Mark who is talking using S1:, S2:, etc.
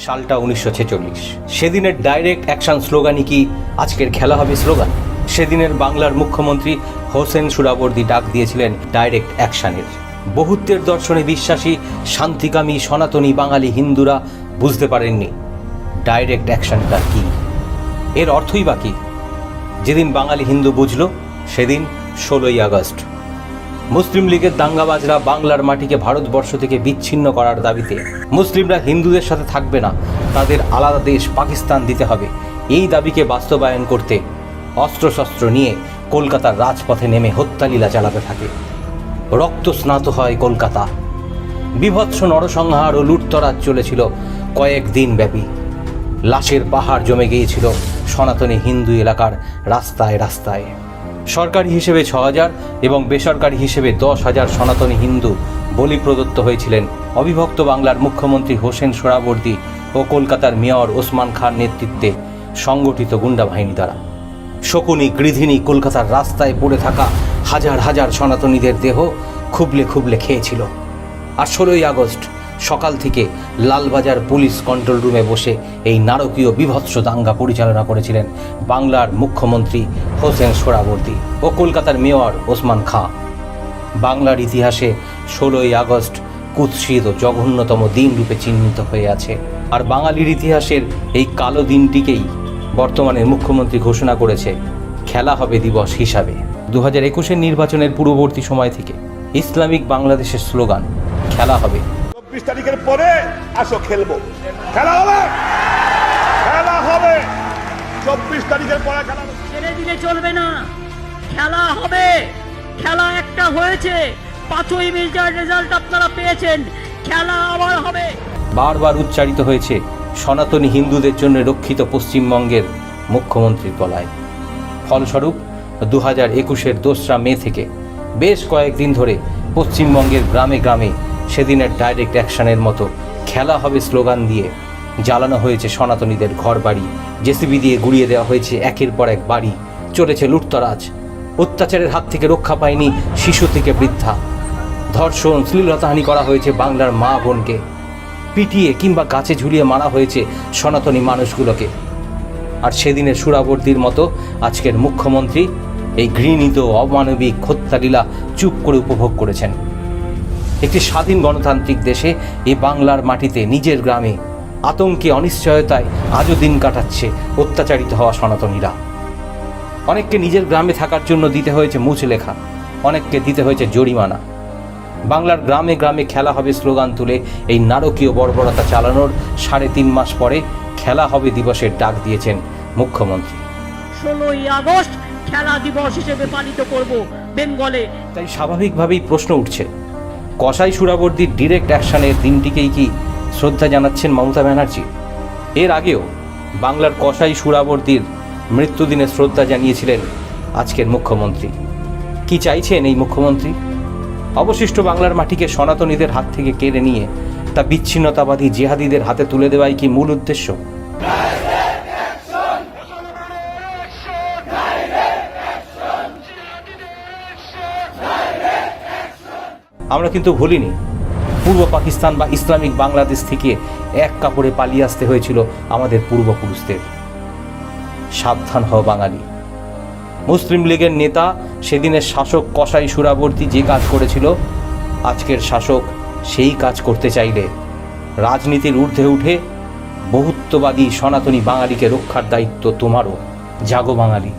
S1: সালটা 1946। সেদিনের direct action স্লোগানই কি আজকের খেলা হবে স্লোগান? সেদিনের বাংলার মুখ্যমন্ত্রী হোসেন সোহরাওয়ার্দী ডাক দিয়েছিলেন ডাইরেক্ট অ্যাকশনের। বহুত্বের দর্শনে বিশ্বাসী শান্তিকামী সনাতনী বাঙালি হিন্দুরা বুঝতে পারেননি ডাইরেক্ট অ্যাকশনটা কি, এর অর্থই বা কি। যেদিন বাঙালি হিন্দু বুঝল সেদিন 16ই আগস্ট। মুসলিম লীগের দাঙ্গাবাজরা বাংলার মাটিকে ভারতবর্ষ থেকে বিচ্ছিন্ন করার দাবিতে মুসলিমরা হিন্দুদের সাথে থাকবে না, তাদের আলাদা দেশ পাকিস্তান দিতে হবে, এই দাবিকে বাস্তবায়ন করতে অস্ত্রশস্ত্র নিয়ে কলকাতার রাজপথে নেমে হত্যালীলা চালাতে থাকে। রক্ত স্নাত হয় কলকাতা। বীভৎস নরসংহার ও লুটতরাজ চলেছিল কয়েকদিন ব্যাপী। লাশের পাহাড় জমে গিয়েছিল সনাতনী হিন্দু এলাকার রাস্তায় রাস্তায়। সরকারি হিসেবে 6000 এবং বেসরকারি হিসেবে 10,000 সনাতনী হিন্দু বলি প্রদত্ত হয়েছিলেন অবিভক্ত বাংলার মুখ্যমন্ত্রী হোসেন সোহরাওয়ার্দী ও কলকাতার মেয়র ওসমান খান নেতৃত্বে সংগঠিত গুন্ডা বাহিনী দ্বারা। শকুনি গৃধিনী কলকাতার রাস্তায় পড়ে থাকা হাজার হাজার সনাতনীদের দেহ খুবলে খুবলে খেয়েছিল। আর 16ই আগস্ট সকাল থেকে লালবাজার পুলিশ কন্ট্রোল রুমে বসে এই নারকীয় বিভৎস দাঙ্গা পরিচালনা করেছিলেন বাংলার মুখ্যমন্ত্রী হোসেন সোহরাওয়ার্দী ও কলকাতার মেয়র ওসমান খাঁ। বাংলার ইতিহাসে 16ই আগস্ট কুৎসিত ও জঘন্যতম দিন রূপে চিহ্নিত হয়ে আছে। আর বাঙালির ইতিহাসের এই কালো দিনটিকেই বর্তমানে মুখ্যমন্ত্রী ঘোষণা করেছে খেলা হবে দিবস হিসাবে। 2021-এর নির্বাচনের পূর্ববর্তী সময় থেকে ইসলামিক বাংলাদেশের স্লোগান খেলা হবে।
S2: 24 তারিখের পরে আসো খেলবো, খেলা হবে, খেলা হবে, 24 তারিখের পরে খেলা হবে।
S3: ছেড়ে দিলে চলবে না, খেলা হবে। খেলা একটা হয়েছে, 5ই মের রেজাল্ট আপনারা পেয়েছেন, খেলা আবার হবে।
S1: বারবার উচ্চারিত হয়েছে সনাতনী হিন্দুদের জন্য রক্ষিত পশ্চিমবঙ্গের মুখ্যমন্ত্রীর গলায়। ফলস্বরূপ 2021-এর 2রা মে থেকে বেশ কয়েকদিন ধরে পশ্চিমবঙ্গের গ্রামে গ্রামে সেদিনের ডাইরেক্ট অ্যাকশনের মতো খেলা হবে স্লোগান দিয়ে জ্বালানো হয়েছে সনাতনীদের ঘর বাড়ি, জেসিবি দিয়ে গুড়িয়ে দেওয়া হয়েছে একের পর এক বাড়ি, চলেছে লুটতরাজ। অত্যাচারের হাত থেকে রক্ষা পায়নি শিশু থেকে বৃদ্ধা। ধর্ষণ, শ্লীলতাহানি করা হয়েছে বাংলার মা বোনকে, পিটিয়ে কিংবা গাছে ঝুলিয়ে মারা হয়েছে সনাতনী মানুষগুলোকে। আর সেদিনের সোহরাওয়ার্দীর মতো আজকের মুখ্যমন্ত্রী এই ঘৃণিত অমানবিক হত্যালীলা চুপ করে উপভোগ করেছেন। একটি স্বাধীন গণতান্ত্রিক দেশে এই বাংলার মাটিতে নিজের গ্রামে আতঙ্কে অনিশ্চয়তায় আজও দিন কাটাচ্ছে অত্যাচারিত হওয়া সনাতনীরা। অনেককে নিজের গ্রামে থাকার জন্য দিতে হয়েছে মুচলেখা, অনেককে দিতে হয়েছে জরিমানা। বাংলার গ্রামে গ্রামে খেলা হবে স্লোগান তুলে এই নারকীয় বর্বরতা চালানোর 3.5 মাস পরে খেলা হবে দিবসের ডাক দিয়েছেন মুখ্যমন্ত্রী।
S3: 16ই আগস্ট খেলা দিবস হিসেবে পালিত করব বেঙ্গলে।
S1: তাই স্বাভাবিকভাবেই প্রশ্ন উঠছে, কসাই সোহরাওয়ার্দীর ডিরেক্ট অ্যাকশনের দিনটিকেই কি শ্রদ্ধা জানাচ্ছেন মমতা ব্যানার্জি? এর আগেও বাংলার কসাই সোহরাওয়ার্দীর মৃত্যুদিনে শ্রদ্ধা জানিয়েছিলেন আজকের মুখ্যমন্ত্রী। কি চাইছেন এই মুখ্যমন্ত্রী? অবশিষ্ট বাংলার মাটিকে সনাতনীদের হাত থেকে কেড়ে নিয়ে তা বিচ্ছিন্নতাবাদী জেহাদিদের হাতে তুলে দেওয়াই কি মূল উদ্দেশ্য? আমরা কিন্তু ভুলিনি, পূর্ব পাকিস্তান বা ইসলামিক বাংলাদেশ থেকে এক কাপড়ে পালিয়ে আসতে হয়েছিল আমাদের পূর্বপুরুষদের। সাবধান হও বাঙালি। মুসলিম লীগের নেতা সেদিনের শাসক কসাই সোহরাওয়ার্দী যে কাজ করেছিল, আজকের শাসক সেই কাজ করতে চাইলে রাজনীতির ঊর্ধ্বে উঠে বহুত্ববাদী সনাতনী বাঙালিকে রক্ষার দায়িত্ব তোমারও। জাগো বাঙালি।